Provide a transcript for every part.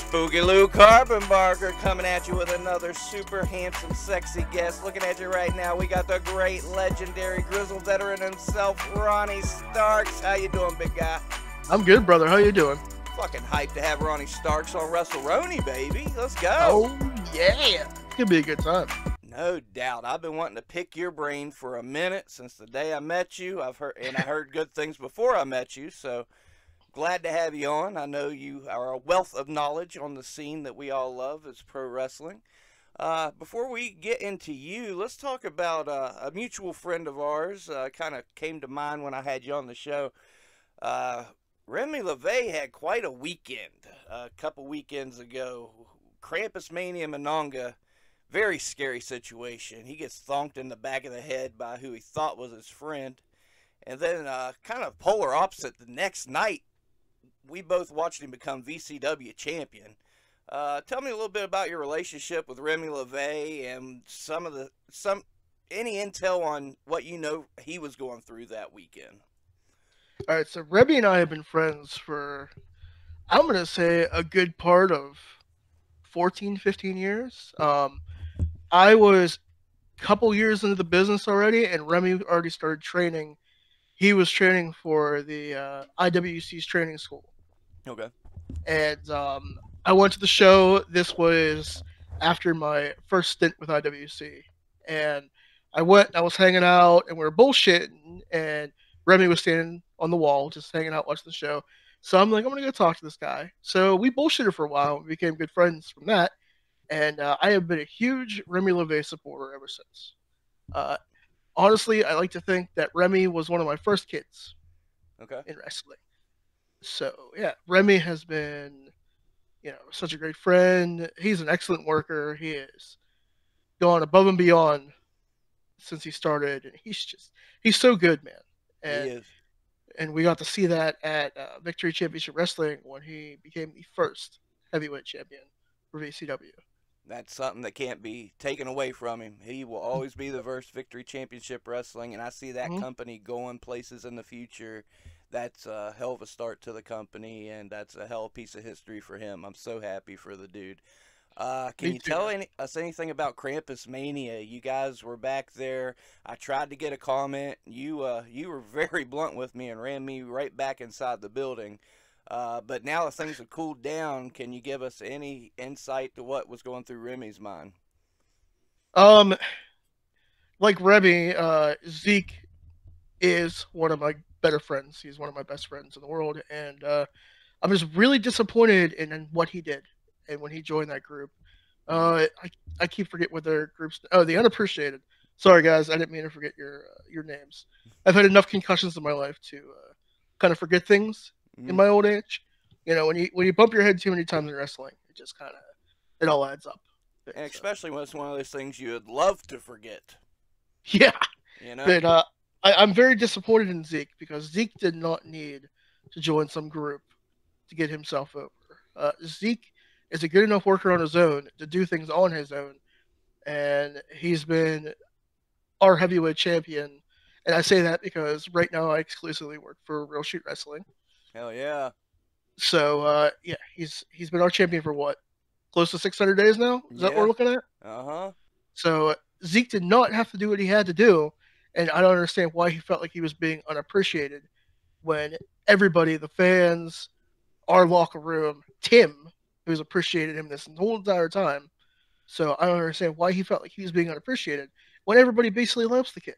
Boogaloo Carbonbarger coming at you with another super handsome, sexy guest. Looking at you right now, we got the great, legendary Grizzled Veteran himself, Ronnie Starks. How you doing, big guy? I'm good, brother. How you doing? Fucking hyped to have Ronnie Starks on WrestleRoni, baby. Let's go. Oh, yeah. It's going to be a good time. No doubt. I've been wanting to pick your brain for a minute since the day I met you. I heard good things before I met you, so glad to have you on. I know you are a wealth of knowledge on the scene that we all love as pro wrestling. Before we get into you, let's talk about a mutual friend of ours. Kind of came to mind when I had you on the show. Remy LeVay had quite a weekend a couple weekends ago. Krampus Mania Mononga, very scary situation. He gets thonked in the back of the head by who he thought was his friend. And then kind of polar opposite, the next night, we both watched him become VCW champion. Tell me a little bit about your relationship with Remy LeVay and any intel on what you know he was going through that weekend. All right, so Remy and I have been friends for, I'm going to say, a good part of 14, 15 years. I was a couple years into the business already, and Remy already started training. He was training for the IWC's training school. Okay. And I went to the show. This was after my first stint with IWC. And I was hanging out, and we were bullshitting, and Remy was standing on the wall, just hanging out, watching the show. So I'm like, I'm going to go talk to this guy. So we bullshitted for a while. We became good friends from that. And I have been a huge Remy LeVay supporter ever since. Honestly, I like to think that Remy was one of my first kids in wrestling. So, yeah, Remy has been, such a great friend. He's an excellent worker. He has gone above and beyond since he started. And he's so good, man. And, he is. And we got to see that at Victory Championship Wrestling when he became the first heavyweight champion for VCW. That's something that can't be taken away from him. He will always be the first Victory Championship Wrestling, and I see that company going places in the future. That's a hell of a start to the company, and that's a hell of a piece of history for him. I'm so happy for the dude. Can you tell us anything about Krampus Mania? You guys were back there. I tried to get a comment. You were very blunt with me and ran me right back inside the building. But now that things have cooled down, can you give us any insight to what was going through Remy's mind? Like Remy, Zeke is one of my better friends. He's one of my best friends in the world, and I'm just really disappointed in what he did and when he joined that group. I keep forgetting what their groups. Oh, the Unappreciated. Sorry, guys, I didn't mean to forget your names. I've had enough concussions in my life to kind of forget things in my old age. When you bump your head too many times in wrestling, it just kind of it all adds up. And especially when it's one of those things you would love to forget. Yeah. But I'm very disappointed in Zeke because Zeke did not need to join some group to get himself over. Zeke is a good enough worker on his own to do things on his own, and he's been our heavyweight champion. And I say that because right now I exclusively work for Real Shoot Wrestling. Hell yeah! So yeah, he's been our champion for what, close to 600 days now? Is that what we're looking at? So Zeke did not have to do what he had to do, and I don't understand why he felt like he was being unappreciated when everybody, the fans, our locker room, Tim, who's appreciated him this whole entire time. So I don't understand why he felt like he was being unappreciated when everybody basically loves the kid.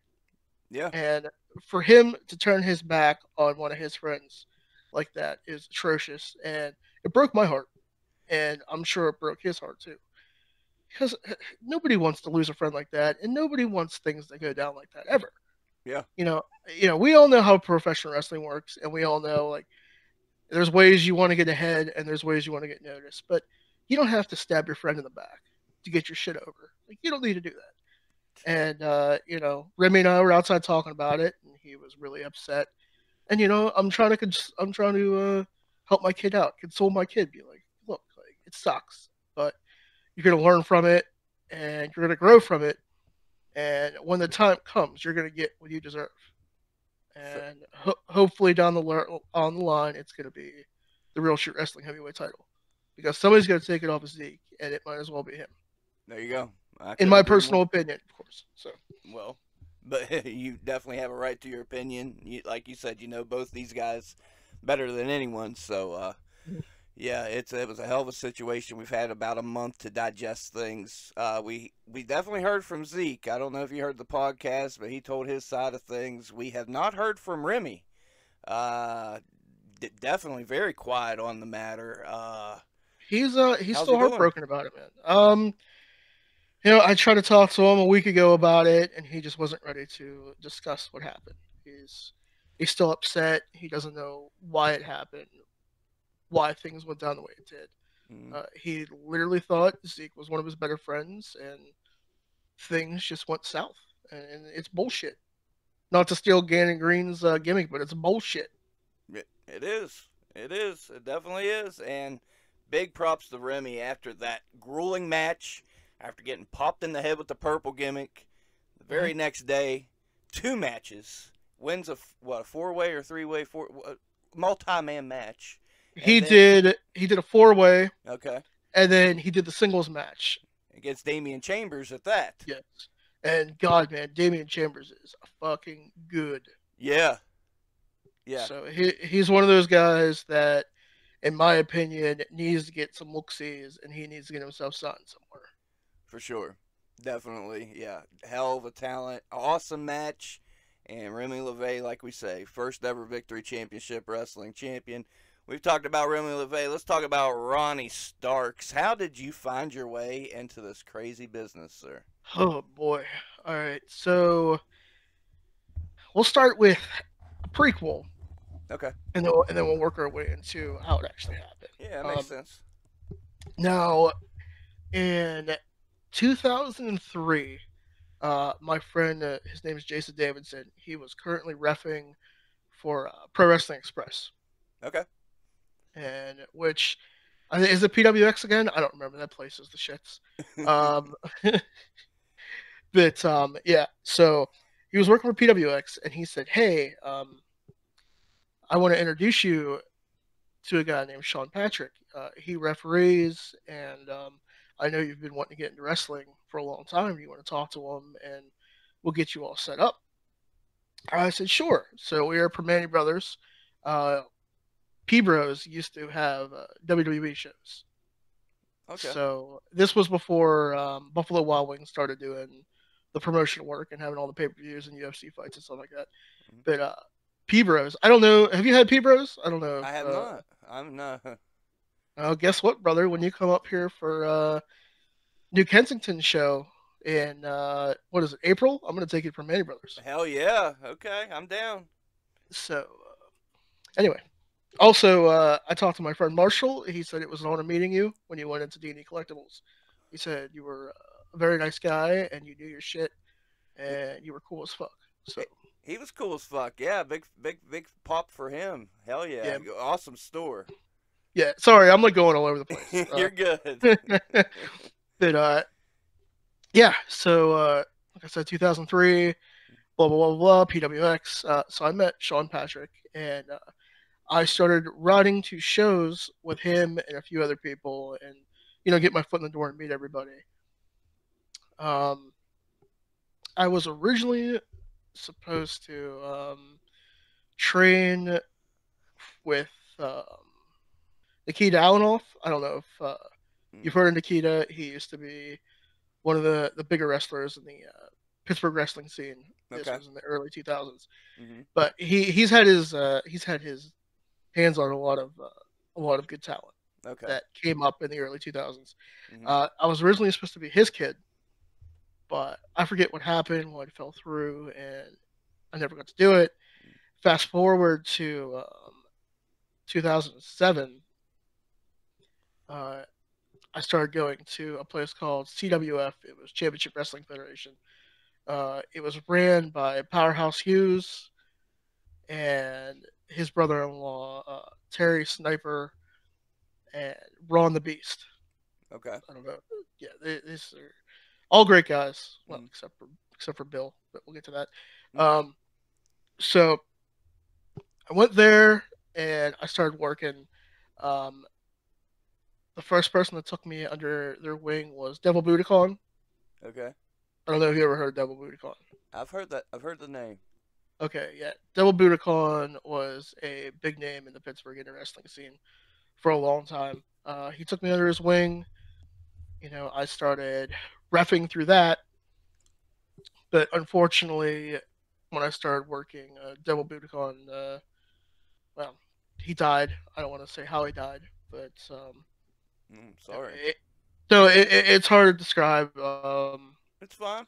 Yeah. And for him to turn his back on one of his friends like that is atrocious, and it broke my heart, and I'm sure it broke his heart too, because nobody wants to lose a friend like that, and nobody wants things to go down like that ever. Yeah. We all know how professional wrestling works, and we all know like there's ways you want to get ahead, and there's ways you want to get noticed, but you don't have to stab your friend in the back to get your shit over. Like, you don't need to do that. And Remy and I were outside talking about it, and he was really upset. And I'm trying to help my kid out, console my kid, be like, look, like, it sucks, but you're gonna learn from it, and you're gonna grow from it, and when the time comes, you're gonna get what you deserve. And hopefully on the line, it's gonna be the Real Shoot Wrestling heavyweight title. because somebody's going to take it off of Zeke, and it might as well be him. There you go. I In couldn't my agree personal more. opinion, of course. So, Well, but you definitely have a right to your opinion. Like you said, you know both these guys better than anyone. So, yeah, it was a hell of a situation. We've had about a month to digest things. We definitely heard from Zeke. I don't know if you heard the podcast, but he told his side of things. We have not heard from Remy. Uh, Definitely very quiet on the matter. he's How's still he doing? heartbroken about it, man. I tried to talk to him a week ago about it, and he just wasn't ready to discuss what happened. He's he's still upset. He doesn't know why it happened, why things went down the way it did. Mm, He literally thought Zeke was one of his better friends, and things just went south. And it's bullshit. Not to steal Gannon Green's gimmick, but it's bullshit. it is. It is. It definitely is. And big props to Remy after that grueling match, after getting popped in the head with the purple gimmick. The Mhm. very next day, two matches, wins a 4-way or 3-way multi-man match, and then He did a 4-way, okay and then he did the singles match. against Damian Chambers at that. Yes. And God, man, Damian Chambers is fucking good. Yeah, yeah, So he's one of those guys that, in my opinion, needs to get some look-sees, and he needs to get himself signed somewhere. for sure. Definitely, yeah. Hell of a talent. Awesome match. And Remy LeVay, like we say, first ever Victory Championship Wrestling Champion. We've talked about Remy LeVay. Let's talk about Ronnie Starks. How did you find your way into this crazy business, sir? Oh boy. All right. So we'll start with a prequel, Okay. and then we'll work our way into how it actually happened. Yeah, that makes sense. Now, in 2003, my friend, his name is Jason Davidson. He was currently refing for Pro Wrestling Express, Okay. and which is it PWX again? I don't remember. That place is the shits. Um, but yeah, so he was working for PWX, and he said, "Hey, I want to introduce you to a guy named Sean Patrick. He referees, and I know you've been wanting to get into wrestling for a long time. You want to talk to him, and we'll get you all set up." I said, "Sure." So we are Permane Brothers. Uh, P Bros used to have WWE shows. Okay. So this was before Buffalo Wild Wings started doing the promotional work and having all the pay per views and UFC fights and stuff like that. Mhm. But P Bros, I don't know. Have you had P Bros? I don't know I if. have not. I'm not. Guess what, brother? When you come up here for New Kensington show in what is it, April? I'm gonna take it from Manny Brothers. Hell yeah. Okay, I'm down. So anyway, also I talked to my friend Marshall. He said it was an honor meeting you when you went into D&D Collectibles. He said you were a very nice guy and you knew your shit He, and you were cool as fuck. So he was cool as fuck. Yeah, big pop for him. Hell yeah. yeah, Awesome store. yeah. Sorry, I'm like going all over the place. You're good. But yeah, so like I said, 2003, blah blah blah blah, PWX. So I met Sean Patrick, and I started riding to shows with him and a few other people, and get my foot in the door and meet everybody. Um, I was originally supposed to train with um, Nikita Alanoff. I don't know if you've heard of Nikita. He used to be one of the bigger wrestlers in the Pittsburgh wrestling scene. This Okay. was in the early 2000s, Hmm. but he's had his hands on a lot of good talent Okay. that came up in the early 2000s. Hmm. I was originally supposed to be his kid, but I forget what happened, what fell through, and I never got to do it. Fast forward to 2007, uh, I started going to a place called CWF. It was Championship Wrestling Federation. It was ran by Powerhouse Hughes and his brother-in-law Terry Sniper and Ron the Beast. Okay. I don't know. Yeah, these are all great guys. Well, Hmm. except for Bill, but we'll get to that. Okay. So I went there and I started working. Um, the first person that took me under their wing was Devil Budokan. Okay. I don't know if you ever heard of Devil Budokan. I've heard that. I've heard the name. Okay, yeah. Devil Budokan was a big name in the Pittsburgh indie wrestling scene for a long time. He took me under his wing. I started refing through that, but unfortunately, when I started working, Devil Budokan, well, he died. I don't want to say how he died, but Sorry. it's hard to describe. It's fine.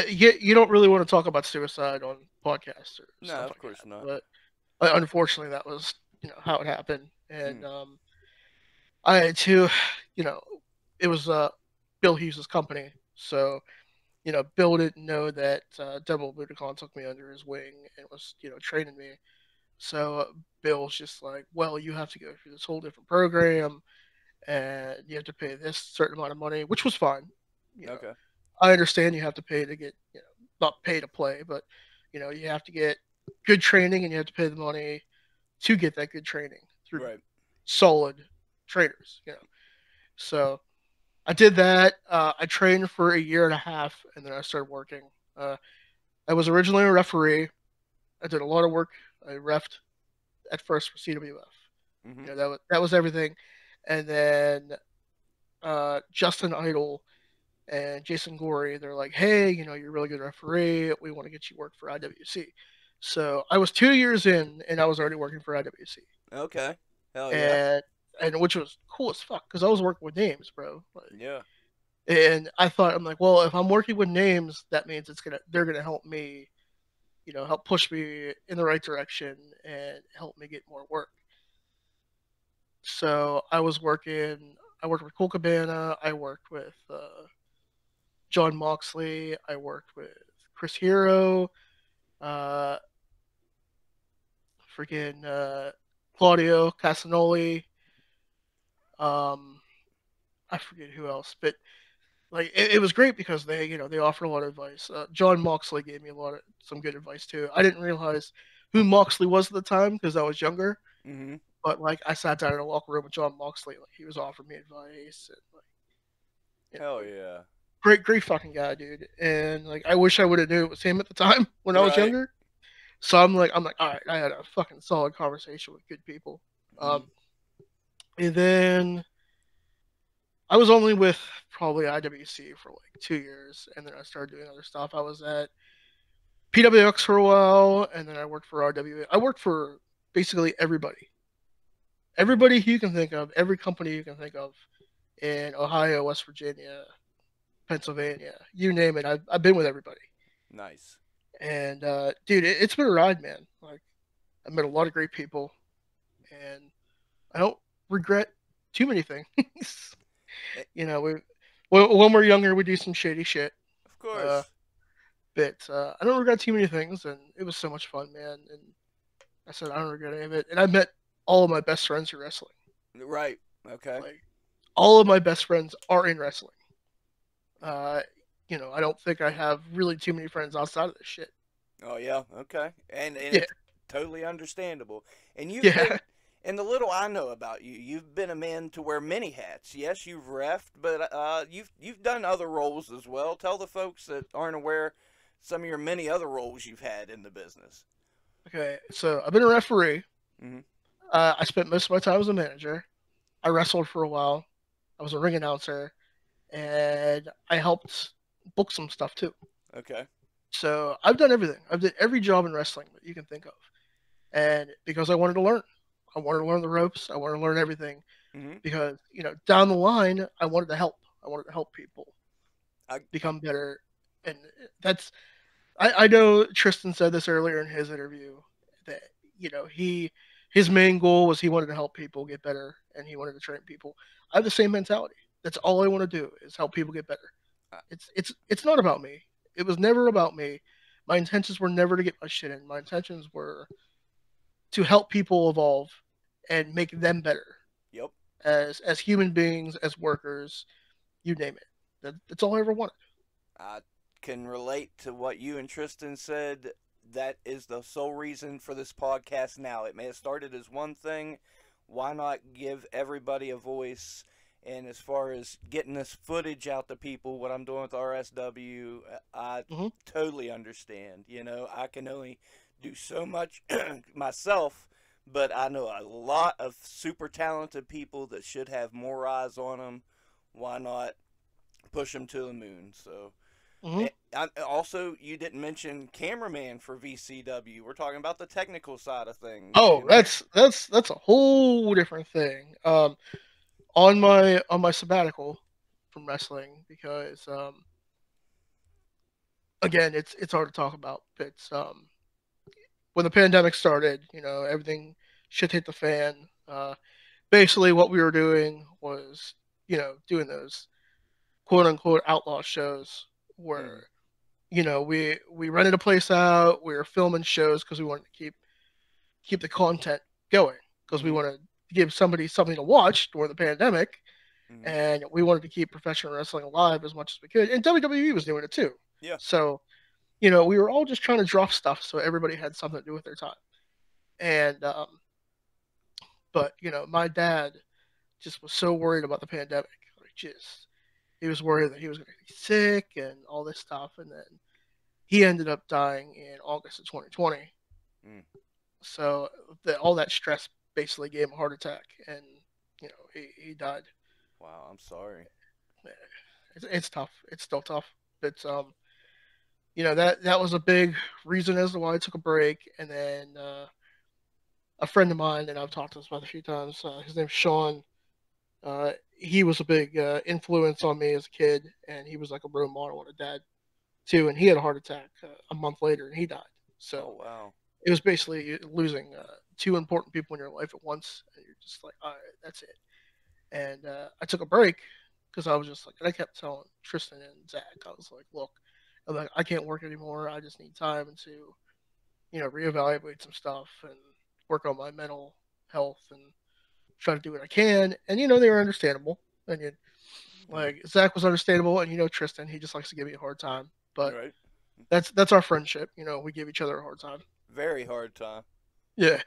You don't really want to talk about suicide on podcasts or No, stuff of like course that, not. but unfortunately, that was how it happened, and Mm. I had to, you know, it was Bill Hughes' company, so Bill didn't know that Devil Budokan took me under his wing and was training me. So Bill's just like, well, you have to go through this whole different program, and you have to pay this certain amount of money, which was fine. You know, Okay. I understand you have to pay to get, not pay to play, but you have to get good training, and you have to pay the money to get that good training through Right. solid trainers. So I did that. I trained for a year and a half, and then I started working. Uh, I was originally a referee. I did a lot of work. I refed at first for CWF. Mhm. That was everything, and then Justin Idol and Jason Gorey, they're like, hey, you're a really good referee. We want to get you work for IWC. So I was 2 years in, and I was already working for IWC, Okay. Hell yeah. and which was cool as fuck because I was working with names, bro. Yeah. And I thought, I'm like, well, if I'm working with names, that means they're gonna help me, help push me in the right direction and help me get more work. So I worked with Cole Cabana, I worked with John Moxley, I worked with Chris Hero, uh, freaking Claudio Casanoli, um, I forget who else, but like it was great because they offer a lot of advice. John Moxley gave me some good advice too. I didn't realize who Moxley was at the time because I was younger, Mhm. but like I sat down in a locker room with John Moxley, like he was offering me advice and like Hell yeah. great fucking guy, dude. And like I wish I would have knew it was him at the time when I was Right. younger. So I'm like, all right, I had a fucking solid conversation with good people. Mhm. And then I was only with probably IWC for like 2 years, and then I started doing other stuff. I was at PWX for a while, and then I worked for RWA. I worked for basically everybody you can think of, every company you can think of in Ohio, West Virginia, Pennsylvania, you name it. I've been with everybody, Nice. and dude, it's been a ride, man. Like I met a lot of great people, and I don't regret too many things. Eh, We when we're younger, we do some shady shit. of Uh, course. but I don't regret too many things, and it was so much fun, man. And I said I don't regret any of it. And I met all of my best friends through wrestling. Right. Okay. Like all of my best friends are in wrestling. Uh, I don't think I have really too many friends outside of this shit. Oh yeah. Okay. And Yeah, it's totally understandable. And you've yeah, been and the little I know about you, you've been a man to wear many hats. Yes, you've refed, but you've done other roles as well. Tell the folks that aren't aware some of your many other roles you've had in the business. okay. So I've been a referee. Mhm. I spent most of my time as a manager. I wrestled for a while. I was a ring announcer, and I helped book some stuff too. Okay. So I've done everything. I've done every job in wrestling that you can think of. And because I wanted to learn, I wanted to learn the ropes. I wanted to learn everything Mhm. because down the line, I wanted to help. I wanted to help people I become better, and that's I know Tristan said this earlier in his interview that his main goal was he wanted to help people get better and he wanted to train people. I have the same mentality. That's all I want to do is help people get better. I- It's not about me. It was never about me. My intentions were never to get my shit in. My intentions were to help people evolve and make them better yep. as human beings, as workers, you name it. That's all I ever wanted. I can relate to what you and Tristan said. That is the sole reason for this podcast now. It may have started as one thing why not give everybody a voice? And as far as getting this footage out to people, what I'm doing with RSW, I Hmm. totally understand. I can only do so much myself, but I know a lot of super talented people that should have more eyes on them. Why not push them to the moon? So, Hmm. also, you didn't mention cameraman for VCW. We're talking about the technical side of things. Oh, that's a whole different thing. On my sabbatical from wrestling, because again, it's hard to talk about. It's when the pandemic started, everything shit hit the fan. Basically, what we were doing was, doing those quote unquote outlaw shows Mm, where, we rented a place out, we were filming shows because we wanted to keep the content going, because we mm-hmm, wanted to give somebody something to watch during the pandemic, mm-hmm. and we wanted to keep professional wrestling alive as much as we could. And WWE was doing it too. Yeah. So, we were all just trying to drop stuff so everybody had something to do with their time. And but my dad just was so worried about the pandemic. Like, just he was worried that he was going to be sick and all this stuff, and then he ended up dying in August of 2020. Mm. So all that stress basically gave him a heart attack, and he died. Wow, I'm sorry. It's tough. It's still tough. It's that was a big reason as to why I took a break. And then a friend of mine, and I've talked to this about a few times. His name's Sean. He was a big influence on me as a kid, and he was like a role model and a dad too. And he had a heart attack a month later, and he died. Oh So wow. it was basically losing two important people in your life at once, and you're just like, all right, that's it. And I took a break because I was just like, and I kept telling Tristan and Zach, I was like, look, I'm like, I can't work anymore. I just need time to, reevaluate some stuff and work on my mental health and try to do what I can. And they were understandable. And Mm. like Zach was understandable, and Tristan, he just likes to give me a hard time. But Right. that's our friendship. We give each other a hard time. Very hard time. Yeah.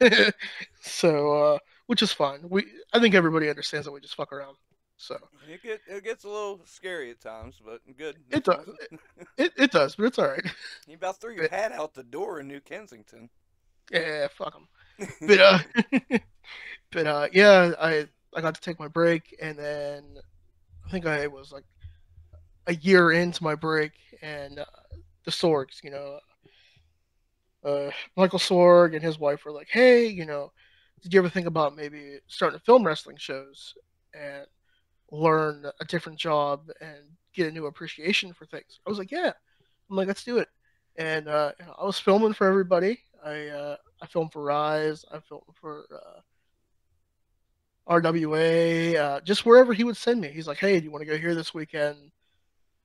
So, which is fine. I think everybody understands that we just fuck around. So It gets a little scary at times, but good it as does. long as It does, but it's all right. you about threw your But, hat out the door in New Kensington. yeah, fuck them. But yeah, I got to take my break, and then I think I was like a year into my break, and the Sorgs, Michael Sorg and his wife were like, "Hey, did you ever think about maybe starting to film wrestling shows and learn a different job and get a new appreciation for things?" I was like, "Yeah." I'm like, "Let's do it." And I was filming for everybody. I filmed for Rise. I filmed for RWA. Just wherever he would send me. He's like, "Hey, do you want to go here this weekend?"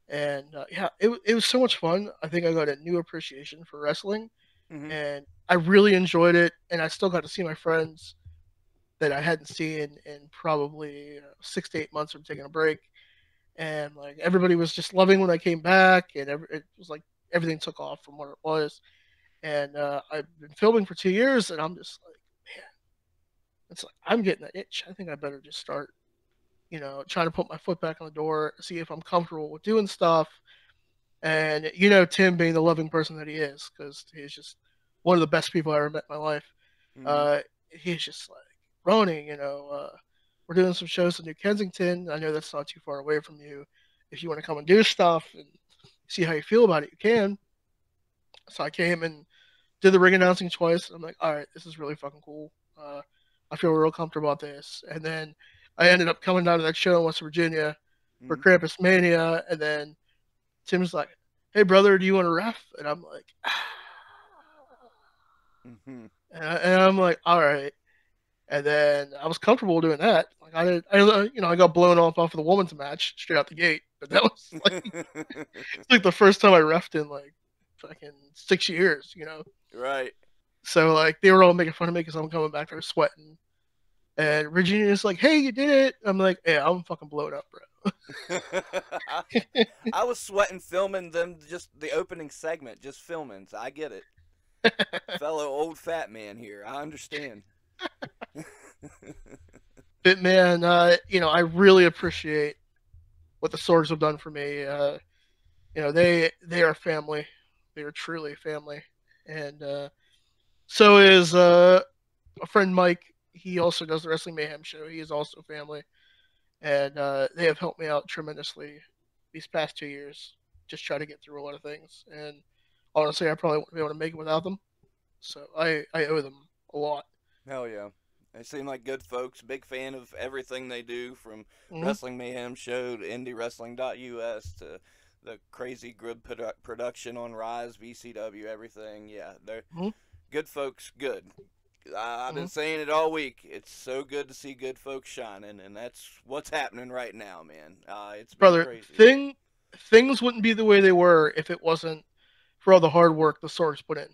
And yeah, it was so much fun. I think I got a new appreciation for wrestling, Mm-hmm. and I really enjoyed it. And I still got to see my friends that I hadn't seen in probably 6 to 8 months from taking a break. And like everybody was just loving when I came back, and it was like everything took off from what it was. And I've been filming for 2 years, and I'm just like, man, it's like I'm getting an itch. I think I better just start, trying to put my foot back on the door, see if I'm comfortable with doing stuff. And Tim being the loving person that he is, because he's just one of the best people I ever met in my life. Mm-hmm. Uh, he's just like, Ronnie, we're doing some shows in New Kensington. I know that's not too far away from you. If you want to come and do stuff and see how you feel about it, you can. So I came and did the ring announcing twice. I'm like, all right, this is really fucking cool. I feel real comfortable about this. And then I ended up coming down to that show in West Virginia for Mm-hmm. Krampus Mania. And then Tim's like, hey, brother, do you want to ref? And I'm like, Mm-hmm. and I'm like, all right. And then I was comfortable doing that. Like I got blown off of the women's match straight out the gate. But that was like, it's like the first time I refed in like fucking 6 years. Right. So like they were all making fun of me because I'm coming back there sweating. And Regina's like, "Hey, you did it." I'm like, "Yeah, I'm fucking blown up, bro." I, I was sweating filming them, just the opening segment, just filming. So I get it. Fellow old fat man here. I understand. But man, I really appreciate what the Swords have done for me. They are family. They are truly family, and so is a friend Mike. He also does the Wrestling Mayhem show. He is also family, and they have helped me out tremendously these past 2 years. Just try to get through a lot of things, and honestly, I probably wouldn't be able to make it without them. So I owe them a lot. Hell yeah. They seem like good folks. Big fan of everything they do, from Mm-hmm. Wrestling Mayhem Show to IndieWrestling.us to the crazy grid production on Rise, VCW, everything. Yeah, they're Mm-hmm. good folks. Good. I've Mm-hmm. been saying it all week. It's so good to see good folks shining, and that's what's happening right now, man. It's been Brother, crazy. things wouldn't be the way they were if it wasn't for all the hard work the Swords put in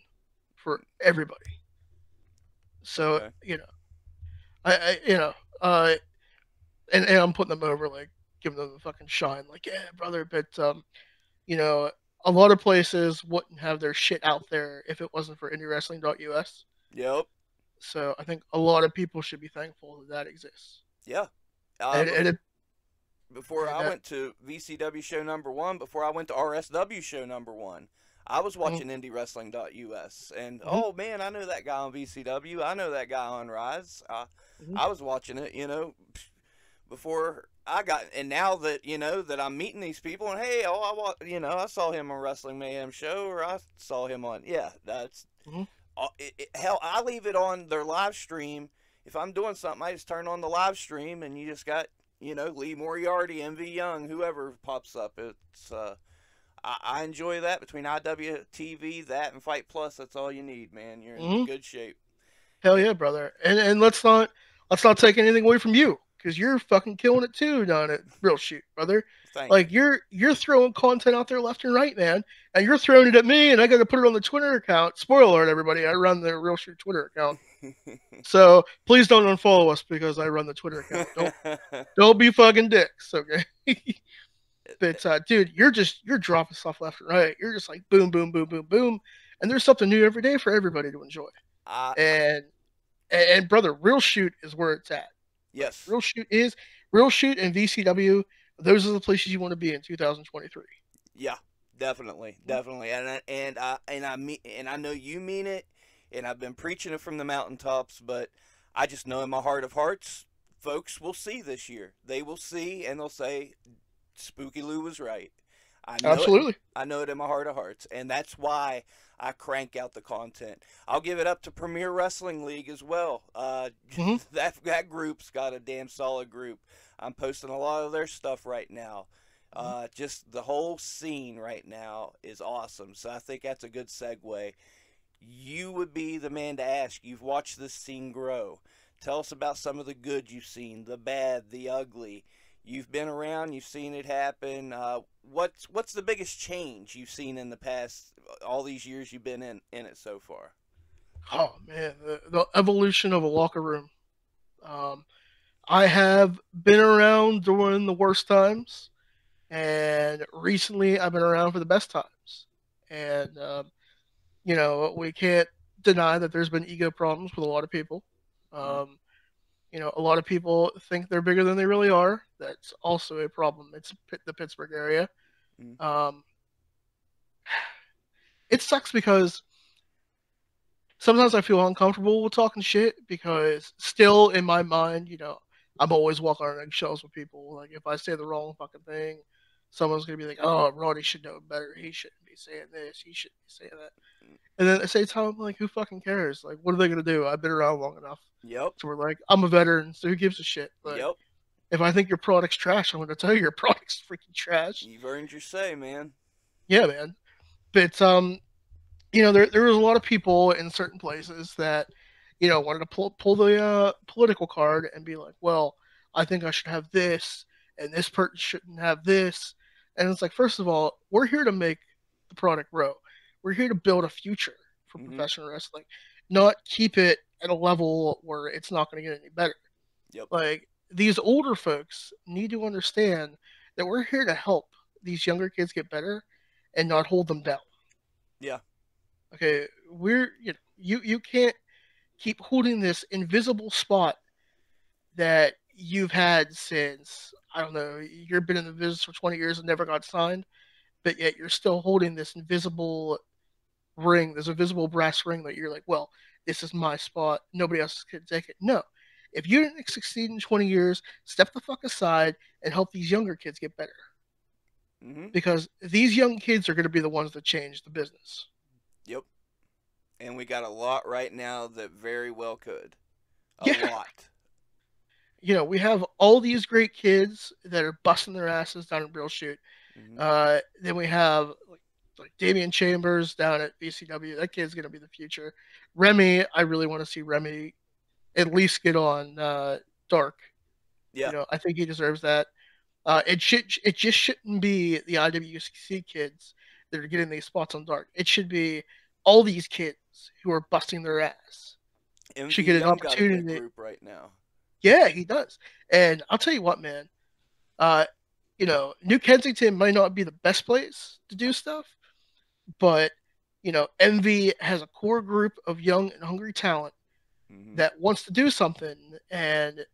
for everybody. So Okay. I you know, uh, and I'm putting them over, like giving them the fucking shine, like yeah, brother. But you know, a lot of places wouldn't have their shit out there if it wasn't for IndieWrestling.us. Yep. So I think a lot of people should be thankful that that exists. Yeah. Uh, And bef- and it, Before and I went to VCW show number one, before I went to RSW show number one, I was mm, watching IndieWrestling.us, and mhm, oh man, I know that guy on VCW. I know that guy on Rise. mhm, I was watching it, before I got, and now that that I'm meeting these people, and hey, I saw him on Wrestling Mayhem show, or I saw him on, yeah, that's mhm. hell. I leave it on their live stream. If I'm doing something, I just turn on the live stream, and you just got Lee Moriarty, MV Young, whoever pops up. It's I enjoy that between IWTV, that, and Fight Plus. That's all you need, man. You're in Mhm. good shape. Hell And yeah, brother. And let's not take anything away from you, because you're fucking killing it too down at Real Shoot, brother. thank Like you. you're throwing content out there left and right, man, and you're throwing it at me, and I got to put it on the Twitter account. Spoiler alert, everybody! I run the Real Shoot Twitter account, so please don't unfollow us because I run the Twitter account. Don't be fucking dicks, okay? But dude, you're dropping stuff left and right. You're just like boom, boom, boom, boom, boom, and there's something new every day for everybody to enjoy. I And and brother, Real Shoot is where it's at. Like Yes, Real Shoot and VCW. Those are the places you want to be in 2023. yeah, definitely, definitely, and I know you mean it, and I've been preaching it from the mountaintops, but I just know in my heart of hearts, folks will see this year. They will see, and they'll say, Spooky Lou was right. I know it. Absolutely. I know it in my heart of hearts, and that's why I crank out the content. I'll give it up to Premier Wrestling League as well. Hmm. That group's got a damn solid group. I'm posting a lot of their stuff right now. Just the whole scene right now is awesome. So I think that's a good segue. You would be the man to ask. You've watched this scene grow. Tell us about some of the good you've seen, the bad, the ugly. You've been around. You've seen it happen. What's the biggest change you've seen in the past all these years you've been in it so far? Oh man, the evolution of a locker room. Um, I have been around during the worst times, and recently I've been around for the best times. And we can't deny that there's been ego problems with a lot of people. Mm, Um, a lot of people think they're bigger than they really are. That's also a problem. It's the Pittsburgh area. mm, Um, it sucks because sometimes I feel uncomfortable with talking shit because still in my mind, I'm always walking on eggshells with people. Like if I say the wrong fucking thing, someone's gonna be like, "Oh, Ronnie should know better. He shouldn't be saying this. He shouldn't be saying that." mm. And then at the same time, I'm like, who fucking cares? Like, what are they gonna do? I've been around long enough. Yep. So we're like, I'm a veteran, so who gives a shit? Like, Yep. if I think your product's trash, I'm gonna tell you your product's freaking trash. You've earned your say, man. Yeah, man. But there was a lot of people in certain places that, wanted to pull the political card and be like, well, I think I should have this, and this person shouldn't have this. And it's like, first of all, we're here to make the product grow. We're here to build a future for Mhm. professional wrestling, not keep it at a level where it's not going to get any better. Yep. Like, these older folks need to understand that we're here to help these younger kids get better and not hold them down. Yeah. Okay, you can't keep holding this invisible spot that you've had since, I don't know, you've been in the business for 20 years and never got signed, but yet you're still holding this invisible ring, this invisible brass ring that you're like, well, this is my spot. Nobody else can take it. No. If you didn't succeed in 20 years, step the fuck aside and help these younger kids get better. Mm-hmm. Because these young kids are going to be the ones that change the business. Yep. And we got a lot right now that very well could. A Yeah. lot. We have all these great kids that are busting their asses down in Real Shoot. Mm-hmm. Then we have like Damian Chambers down at VCW. That kid's gonna be the future. Remy, I really want to see Remy at least get on Dark. Yeah. I think he deserves that. It just shouldn't be the IWC kids that are getting these spots on Dark. It should be all these kids who are busting their ass should MV get an Young got a good opportunity. group right now. Yeah, he does. And I'll tell you what, man. Uh, New Kensington might not be the best place to do stuff, but MV has a core group of young and hungry talent Mm-hmm. that wants to do something, and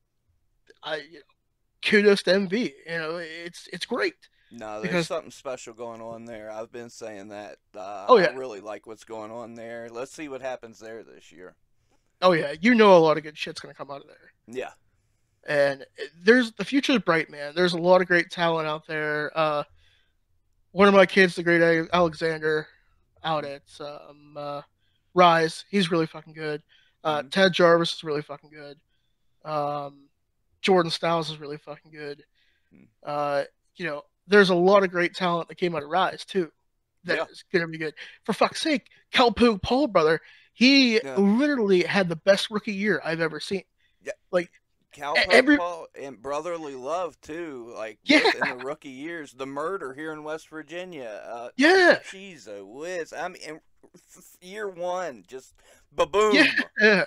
kudos to MV. It's great No, there's because something special going on there. I've been saying that. oh I yeah, really like what's going on there. Let's see what happens there this year. oh yeah, a lot of good shit's gonna come out of there. Yeah. And the future is bright, man. There's a lot of great talent out there. One of my kids, the great Alexander, out at Rise, he's really fucking good. Mm-hmm. Ted Jarvis is really fucking good. Jordan Styles is really fucking good. Uh, there's a lot of great talent that came out of Rise too. That is gonna be good. For fuck's sake, Cowpoke Paul, brother, he literally had the best rookie year I've ever seen. Yeah. Like Cowpoke Paul and Brotherly Love too. Like in the rookie years, the murder here in West Virginia. She's a whiz. I mean, year one, just ba-boom. Yeah.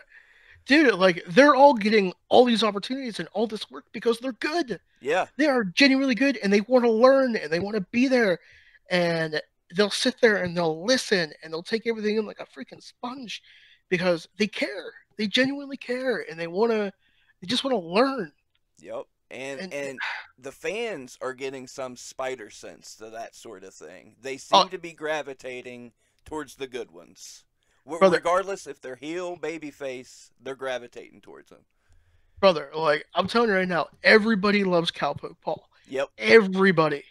Dude, like they're all getting all these opportunities and all this work because they're good. Yeah. They are genuinely good and they want to learn and they want to be there. And they'll sit there and they'll listen and they'll take everything in like a freaking sponge because they care. They genuinely care and they just want to learn. Yep. And the fans are getting some spider sense to that sort of thing. They seem to be gravitating towards the good ones. Brother, regardless if they're heel, babyface, they're gravitating towards them. Brother, like I'm telling you right now, everybody loves Cowpoke Paul. Yep. Everybody.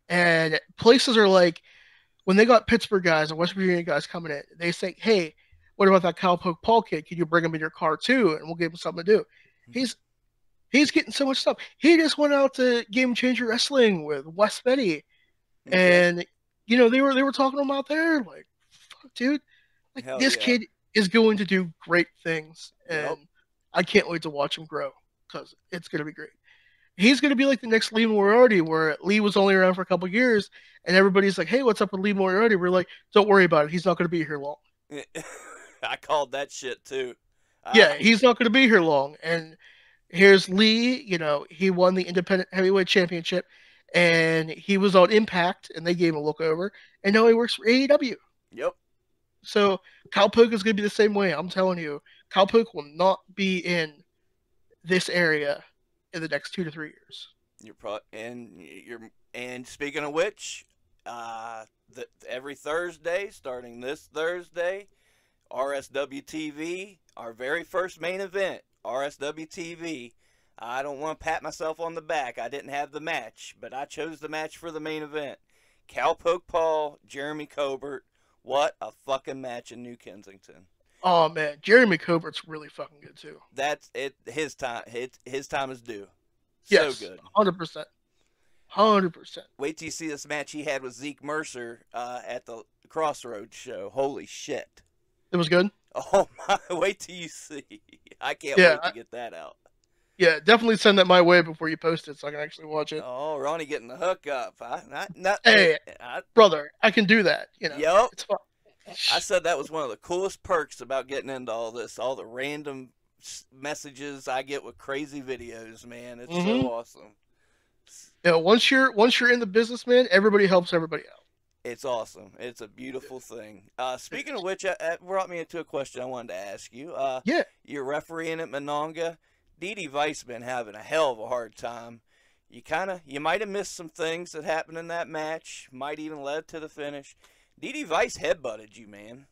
And places are like, when they got Pittsburgh guys and West Virginia guys coming in, they say, hey, what about that Cowpoke Paul kid? Can you bring him in your car too? And we'll give him something to do. He's getting so much stuff. He just went out to Game Changer Wrestling with Wes Betty. Okay. And they were talking to him out there, like, fuck, dude. Like this kid is going to do great things. And I can't wait to watch him grow because it's gonna be great. He's going to be like the next Lee Moriarty, where Lee was only around for a couple years, and everybody's like, hey, what's up with Lee Moriarty? We're like, don't worry about it. He's not going to be here long. I called that shit, too. Yeah, he's not going to be here long. And here's Lee, he won the Independent Heavyweight Championship, and he was on Impact, and they gave him a look over, and now he works for AEW. Yep. So Cowpoke is going to be the same way. I'm telling you, Cowpoke will not be in this area in the next 2 to 3 years. And speaking of which, every Thursday, starting this Thursday, RSW TV, our very first main event, RSW TV. I don't want to pat myself on the back. I didn't have the match, but I chose the match for the main event. Cowpoke Paul, Jeremy Cobert. What a fucking match in New Kensington. Oh man, Jeremy Cobert's really fucking good too. That's it. His time is due. Yes, so good. 100%. 100%. Wait till you see this match he had with Zeke Mercer at the Crossroads show. Holy shit. It was good? Oh my, wait till you see. I can't wait to get that out. Yeah, definitely send that my way before you post it so I can actually watch it. Oh, Ronnie getting the hookup. Brother, I can do that. Yep. It's fun. I said that was one of the coolest perks about getting into all this, all the random messages I get with crazy videos, man. It's so awesome. Once you're in the business, man, everybody helps everybody out. It's awesome. It's a beautiful thing. Speaking of which, it brought me into a question I wanted to ask you. Yeah. You're refereeing at Monongah. Didi Vice been having a hell of a hard time. You might have missed some things that happened in that match. Might even led to the finish. Didi Vice headbutted you, man.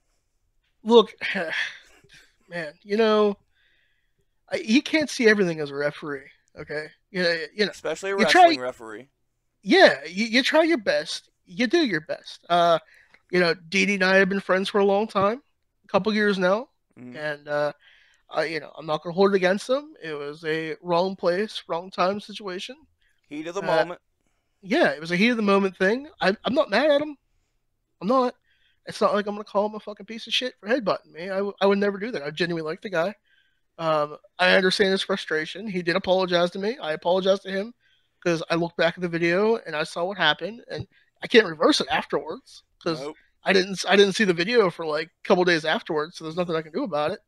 Look, man, you can't see everything as a referee. Okay, Especially a you try. wrestling referee. Yeah, you try your best. You do your best. Dee Dee and I have been friends for a long time, a couple years now, Mm-hmm. and I'm not gonna hold it against them. It was a wrong place, wrong time situation. Heat of the Uh, moment. yeah, it was a heat of the moment thing. I'm not mad at him. I'm not. It's not like I'm gonna call him a fucking piece of shit for headbutting me. I would never do that. I genuinely like the guy. I understand his frustration. He did apologize to me. I apologized to him because I looked back at the video and I saw what happened, and I can't reverse it afterwards because Nope. I didn't see the video for like a couple days afterwards, so there's nothing I can do about it.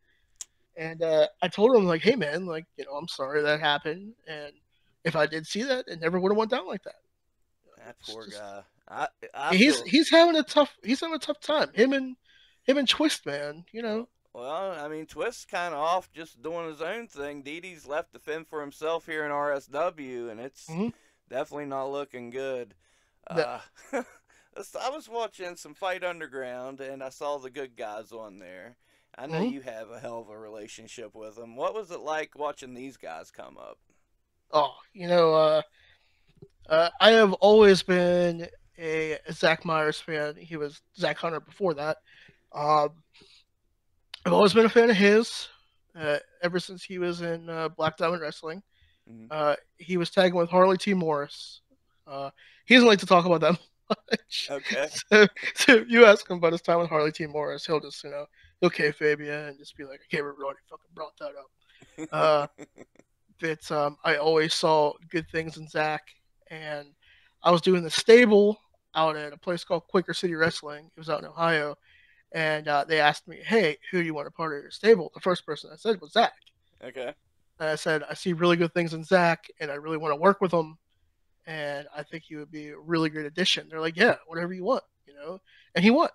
And I told him like, hey man, like I'm sorry that happened, and if I did see that, it never would have went down like that. That It's poor just guy. I he's feel he's having a tough time. Him and Twist, man. well. I mean, Twist's kind of off, just doing his own thing. Didi's left to fend for himself here in RSW, and it's Mm-hmm. definitely not looking good. No. I was watching some Fight Underground, and I saw the good guys on there. I know Mm-hmm. you have a hell of a relationship with them. What was it like watching these guys come up? Oh, I have always been a Zach Myers fan. He was Zach Hunter before that. Um, I've always been a fan of his ever since he was in Black Diamond Wrestling. Mm-hmm. He was tagging with Harley T. Morris. He doesn't like to talk about that much. Okay. So if you ask him about his time with Harley T. Morris, he'll just, he'll kayfabe you and just be like, I can't remember what he fucking brought that up. But I always saw good things in Zach, and I was doing the stable out at a place called Quaker City Wrestling. It was out in Ohio, and they asked me, "Hey, who do you want a part of your stable?" The first person I said was Zach, Okay. and I said, "I see really good things in Zach, and I really want to work with him, and I think he would be a really great addition." They're like, "Yeah, whatever you want." And he was.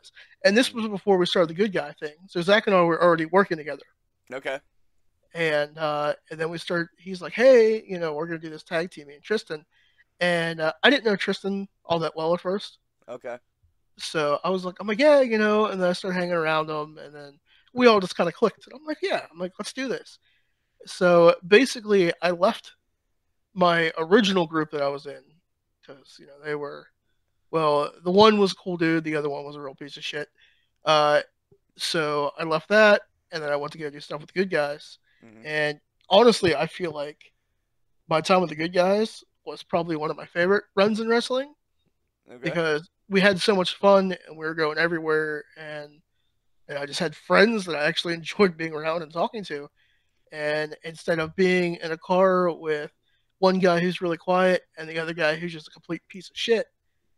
And this was before we started the good guy thing, so Zach and I were already working together. Okay. And then we start. He's like, "Hey, we're gonna do this tag team, me and Tristan." And I didn't know Tristan all that well at first, Okay. so I'm like, yeah, And then I started hanging around him, and then we all just kind of clicked. And I'm like, yeah, let's do this. So basically, I left my original group that I was in because they were well, the one was a cool dude, the other one was a real piece of shit. Uh, so I left that, and then I went to go do stuff with the good guys. Mm-hmm. And honestly, I feel like my time with the good guys was probably one of my favorite runs in wrestling Okay. because we had so much fun and we were going everywhere, and I just had friends that I actually enjoyed being around and talking to. And instead of being in a car with one guy who's really quiet and the other guy who's just a complete piece of shit,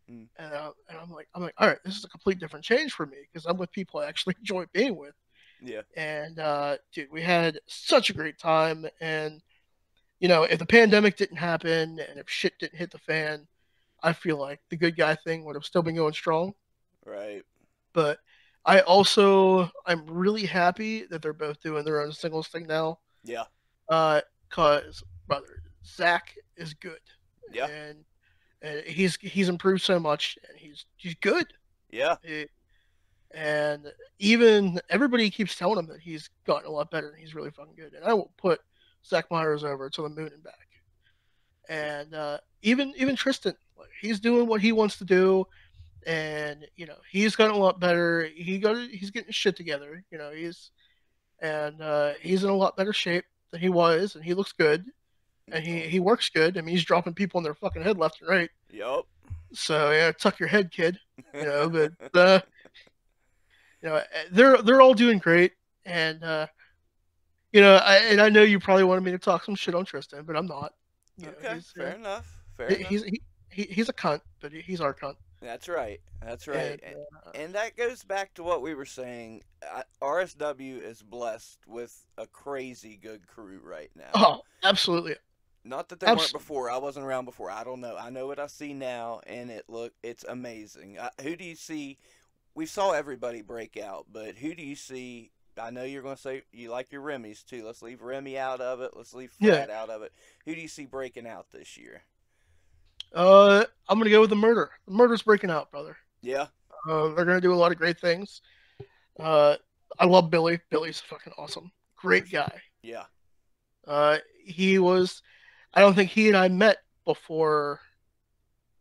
Mm. and I'm like, all right, this is a complete different change for me because I'm with people I actually enjoy being with. Yeah. And dude, we had such a great time. And if the pandemic didn't happen and if shit didn't hit the fan, I feel like the good guy thing would have still been going strong. Right. But I'm really happy that they're both doing their own singles thing now. Yeah. Cause brother, Zach is good, Yeah. and he's improved so much, and he's good. Yeah. And even everybody keeps telling him that he's gotten a lot better and he's really fucking good. And I will put Zach Myers over to the moon and back. And even Tristan, like, he's doing what he wants to do, and he's gotten a lot better. He's getting his shit together. He's in a lot better shape than he was, and he looks good, and he works good. I mean, he's dropping people on their fucking head left and right. Yup. So yeah, tuck your head, kid. But they're all doing great, and I know you probably wanted me to talk some shit on Tristan, but I'm not. Okay. Fair enough. Fair He's enough. he's a cunt, but he's our cunt. That's right. That's And right. And that goes back to what we were saying. RSW is blessed with a crazy good crew right now. oh, absolutely, Not that there weren't before. I wasn't around before. I don't know. I know what I see now, and it's amazing. Who do you see? We saw everybody break out, but who do you see? I know you're going to say you like your Remy's too. Let's leave Remy out of it. Let's leave Yeah. Frat out of it. Who do you see breaking out this year? I'm gonna go with the Murder. The Murder's breaking out, brother. Yeah. They're gonna do a lot of great things. Uh, I love Billy. Billy's fucking awesome. Great guy. Yeah. He was. I don't think he and I met before.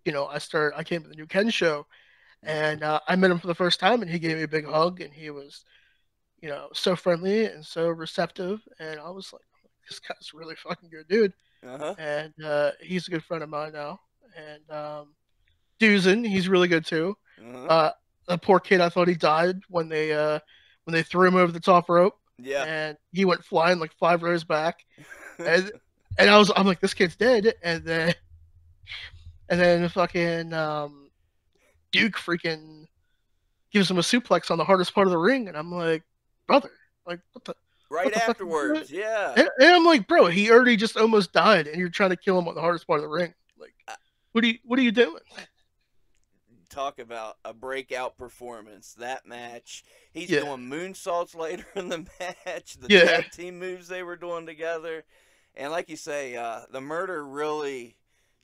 I came to the New Ken show, and I met him for the first time, and he gave me a big hug, and he was, so friendly and so receptive, and I was like, this guy's really fucking good, dude. Uh-huh. And he's a good friend of mine now. And Duzen, he's really good too. Uh-huh. The poor kid, I thought he died when they threw him over the top rope, Yeah. and he went flying like 5 rows back, and I'm like, this kid's dead, and then fucking Duke freaking gives him a suplex on the hardest part of the ring, and I'm like, brother, like what the right fuck? afterwards, yeah. And I'm like, bro, he already just almost died, and you're trying to kill him on the hardest part of the ring. Like, what are you doing? Talk about a breakout performance. That match, he's Yeah. doing moonsaults later in the match. The Yeah. tag team moves they were doing together, and like you say, the Murder really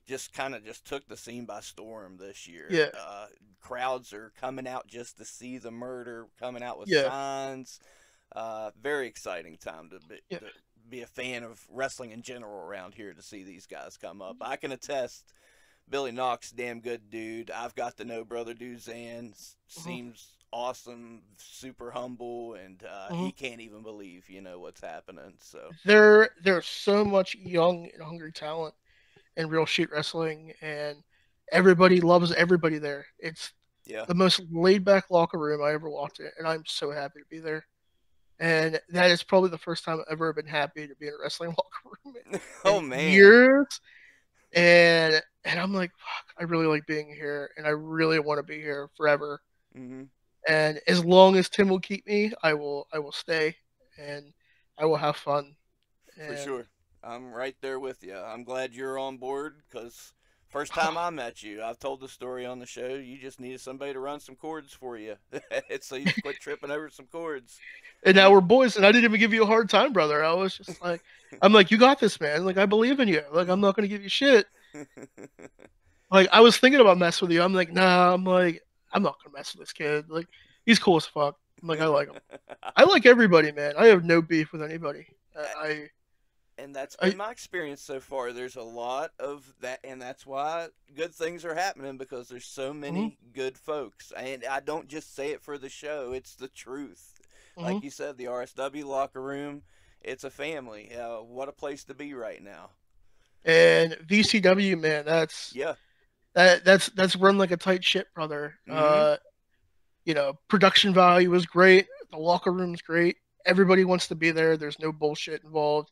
just kind of just took the scene by storm this year. Yeah. Crowds are coming out just to see the Murder, coming out with Yeah. signs. Very exciting time to Yeah. be a fan of wrestling in general around here to see these guys come up. I can attest, Billy Knox, damn good dude. I've got to know Brother Duzan. Seems awesome, super humble, and he can't even believe what's happening. So There's so much young and hungry talent in real shoot wrestling, and everybody loves everybody there. It's yeah, the most laid back locker room I ever walked in, and I'm so happy to be there. And that is probably the first time I've ever been happy to be in a wrestling locker room oh in man, years. And I'm like, fuck, I really like being here, and I really want to be here forever. hmm And as long as Tim will keep me, I will stay, and I will have fun. for And sure. I'm right there with you. I'm glad you're on board because first time I met you, I've told the story on the show. You just needed somebody to run some cords for you, so you quit tripping over some cords. and now we're boys, and I didn't even give you a hard time, brother. I was just like, I'm like, you got this, man. Like, I believe in you. Like, I'm not gonna give you shit. Like, I was thinking about messing with you. I'm like, nah. I'm like, I'm not gonna mess with this kid. Like, he's cool as fuck. I'm like, I like him. I like everybody, man. I have no beef with anybody. And that's I been my experience so far. There's a lot of that, and that's why good things are happening because there's so many good folks. And I don't just say it for the show; it's the truth. Like you said, the RSW locker room, it's a family. What a place to be right now. and VCW, man, that's Yeah. that's run like a tight ship, brother. Mm-hmm. Production value is great. The locker room's great. Everybody wants to be there. There's no bullshit involved.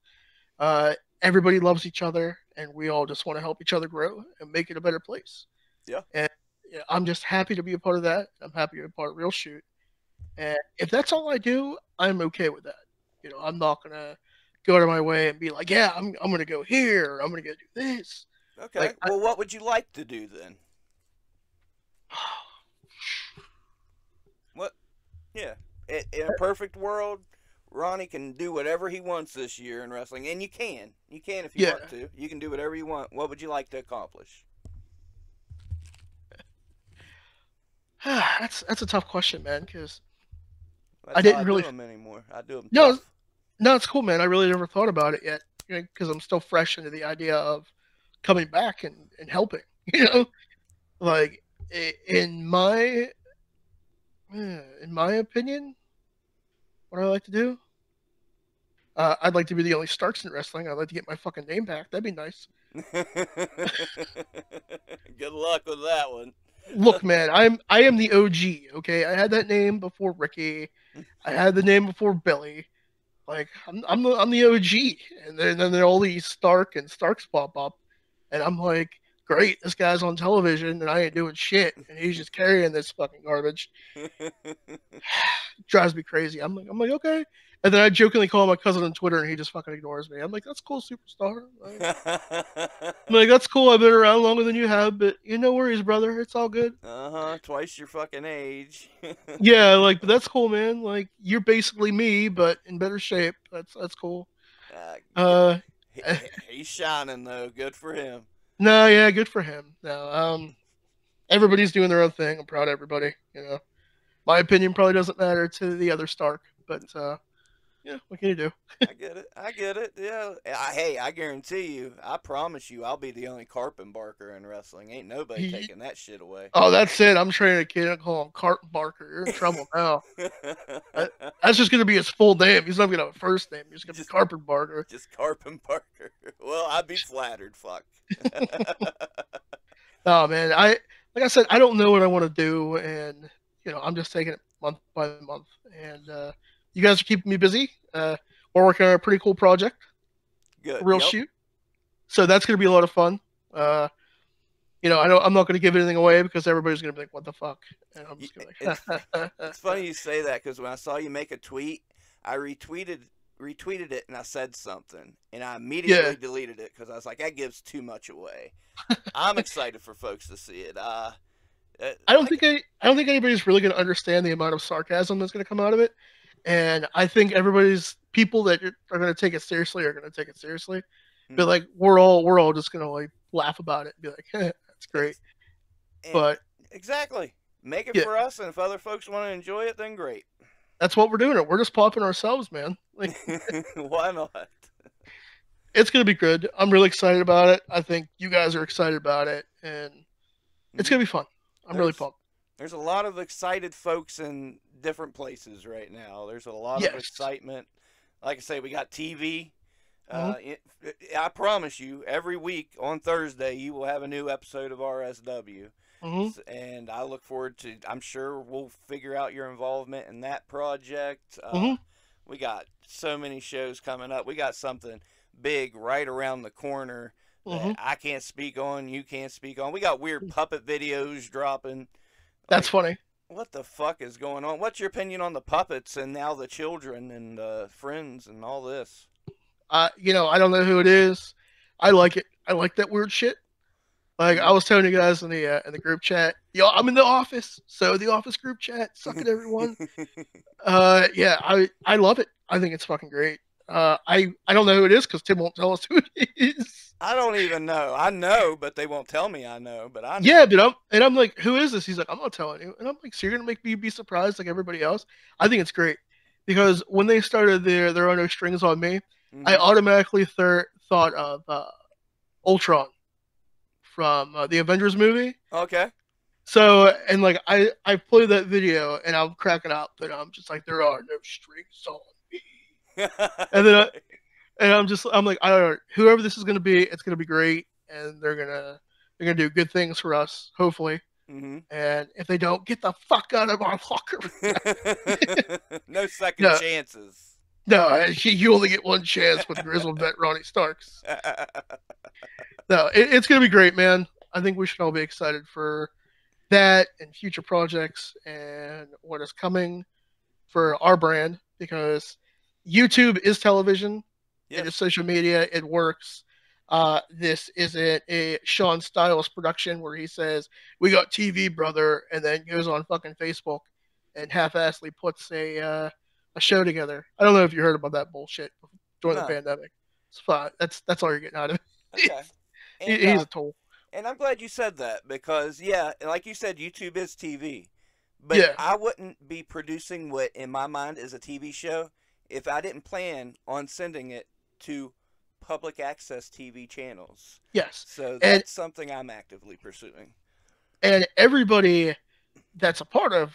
Everybody loves each other, and we all just want to help each other grow and make it a better place. Yeah. And I'm just happy to be a part of that. I'm happy to be a part of Real Shoot. And if that's all I do, I'm okay with that. I'm not gonna go out of my way and be like, yeah, I'm gonna go here. Or I'm gonna go do this. Okay. Like, Well, what would you like to do then? What? Yeah. In a perfect world, Ronnie can do whatever he wants this year in wrestling, and you can. You can if you want to. You can do whatever you want. What would you like to accomplish? That's a tough question, man, because That's I how didn't do really. them anymore. I do them No, tough. no, it's cool, man. I really never thought about it yet, because I'm still fresh into the idea of coming back and helping. Like in my opinion, what I like to do, I'd like to be the only Starks in wrestling. I'd like to get my fucking name back. That'd be nice. Good luck with that one. Look, man, I am the OG. Okay, I had that name before Ricky. I had the name before Billy. Like I'm the OG, and then all these Starks pop up, and I'm like, great. This guy's on television and I ain't doing shit, and he's just carrying this fucking garbage. Drives me crazy. I'm like, okay. And then I jokingly call my cousin on Twitter, and he just fucking ignores me. I'm like, that's cool, superstar. I'm like, that's cool. I've been around longer than you have, but no worries, brother. It's all good. Twice your fucking age. Yeah, like, but that's cool, man. Like, you're basically me, but in better shape. That's cool. Uh, he, he's shining though. Good for him. no, yeah, good for him. No, everybody's doing their own thing. I'm proud of everybody. My opinion probably doesn't matter to the other Stark, but yeah, what can you do? I get it. I get it. Yeah. Hey, I guarantee you, I promise you, I'll be the only carpet barker in wrestling. Ain't nobody taking that shit away. Oh, that's it. I'm training a kid and call him Carton Barker. You're in trouble now. That's just gonna be his full name. He's not gonna have a first name. He's gonna be Carpet Barker. Just Carpet Barker. Well, I'd be flattered. Fuck. Oh man, like I said, I don't know what I want to do, and I'm just taking it month by month. And you guys are keeping me busy. We're working on a pretty cool project. Good. A real shoot. So that's gonna be a lot of fun. I'm not going to give anything away because everybody's going to be like, "What the fuck?" And I'm just going to. It's funny you say that because when I saw you make a tweet, I retweeted it and I said something, and I immediately deleted it because I was like, "That gives too much away." I'm excited for folks to see it. I don't think anybody's really going to understand the amount of sarcasm that's going to come out of it, and I think people that are going to take it seriously are going to take it seriously. Mm-hmm. But like we're all just going to like laugh about it and be like, "That's great." But exactly, make it for us, and if other folks want to enjoy it, then great. That's what we're doing. We're just popping ourselves, man. Like, why not? It's gonna be good. I'm really excited about it. I think you guys are excited about it, and it's gonna be fun. I'm really pumped. There's a lot of excited folks in different places right now. There's a lot of excitement. Like I say, we got TV. I promise you, every week on Thursday, you will have a new episode of RSW. Mm-hmm. And I look forward to, I'm sure we'll figure out your involvement in that project. We got so many shows coming up. We got something big right around the corner that I can't speak on, you can't speak on. We got weird puppet videos dropping. That's funny. What the fuck is going on? What's your opinion on the puppets and now the children and friends and all this? I don't know who it is. I like it. I like that weird shit. Like I was telling you guys in the group chat, I'm in the office, so the office group chat, suck it everyone. I love it. I think it's fucking great. I don't know who it is because Tim won't tell us who it is. I don't even know. I know, but they won't tell me I know. But I know. Yeah, but I'm like, who is this? He's like, I'm not telling you. And I'm like, so you're gonna make me be surprised like everybody else? I think it's great because when they started there are no strings on me. I automatically thought of Ultron from the Avengers movie. Okay. So, and like I played that video and I'm cracking up, and I'm just like, there are no strings on me. And then I'm like, I don't know, whoever this is gonna be, it's gonna be great, and they're gonna do good things for us, hopefully. Mm-hmm. And if they don't, get the fuck out of our locker. No second chances. No, you only get one chance with Grizzled Veteran Ronnie Starks. No, it's going to be great, man. I think we should all be excited for that and future projects and what is coming for our brand, because YouTube is television. Yes. It is social media. It works. This isn't a Sean Styles production where he says, "We got TV, brother," and then goes on fucking Facebook and half-assedly puts a show together. I don't know if you heard about that bullshit during the pandemic. It's fine. That's all you're getting out of it. Okay. And, he's a tool. And I'm glad you said that because, like you said, YouTube is TV. But I wouldn't be producing what, in my mind, is a TV show if I didn't plan on sending it to public access TV channels. Yes. So that's something I'm actively pursuing. And everybody that's a part of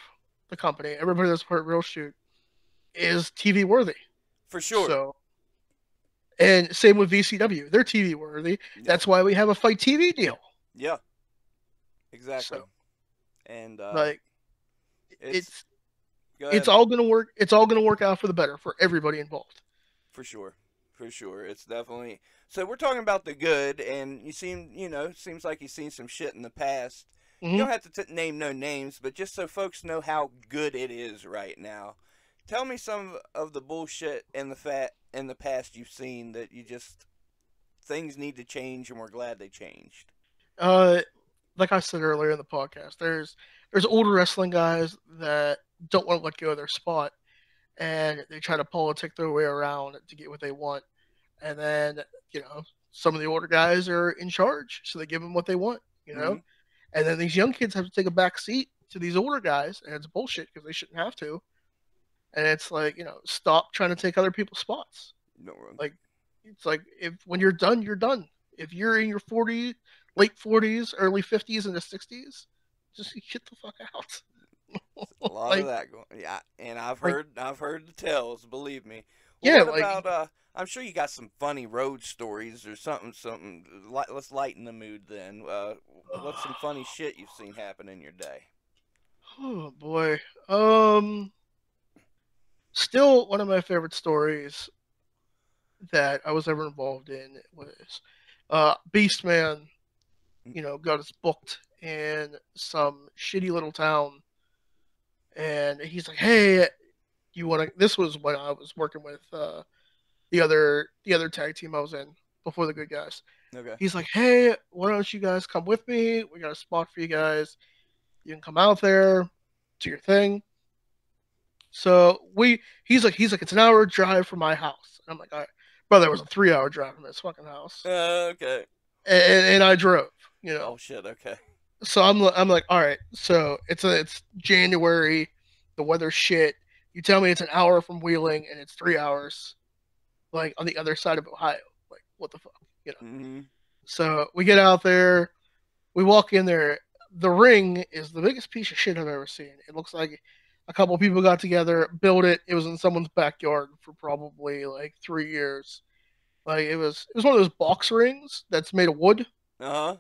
the company, everybody that's part of Real Shoot, is TV worthy. For sure. So, and same with VCW. They're TV worthy. Yeah. That's why we have a Fight TV deal. Yeah. Exactly. So, and like it's all gonna work. It's all gonna work out for the better for everybody involved. For sure. For sure. It's definitely. So we're talking about the good, and you seem, seems like you've seen some shit in the past. You Hmm. don't have to name no names, but just so folks know how good it is right now. Tell me some of the bullshit in the past you've seen that you just things need to change, and we're glad they changed. Uh, like I said earlier in the podcast, there's older wrestling guys that don't want to let go of their spot, and they try to politic their way around to get what they want. And then some of the older guys are in charge, so they give them what they want. Mm-hmm. And then these young kids have to take a back seat to these older guys, and it's bullshit because they shouldn't have to. And it's like, stop trying to take other people's spots. No wrong. Like, it's like if when you're done, you're done. If you're in your 40s, late 40s, early 50s, and the 60s, just get the fuck out. A lot of like, that going. Yeah, and like, I've heard the tales. Believe me. Well, yeah, what like, about I'm sure you got some funny road stories or something. Let's lighten the mood then. What's some funny shit you've seen happen in your day? oh boy. Um, Still one of my favorite stories that I was ever involved in was Beastman, got us booked in some shitty little town, and he's like, "Hey, you want to?" This was when I was working with the other tag team I was in before the good guys. Okay. He's like, "Hey, why don't you guys come with me? We got a spot for you guys. You can come out there, do your thing." So he's like, it's an hour drive from my house. And I'm like, all right, brother, it was a 3 hour drive from his fucking house, Okay. and I drove. Oh shit. Okay. So I'm like, all right, so it's January, the weather's shit. You tell me it's an hour from Wheeling and it's 3 hours, like on the other side of Ohio. Like, what the fuck? Mm-hmm. So we get out there, we walk in there. The ring is the biggest piece of shit I've ever seen. It looks like a couple of people got together, built it. It was in someone's backyard for probably like 3 years. Like it was one of those box rings that's made of wood. Uh huh.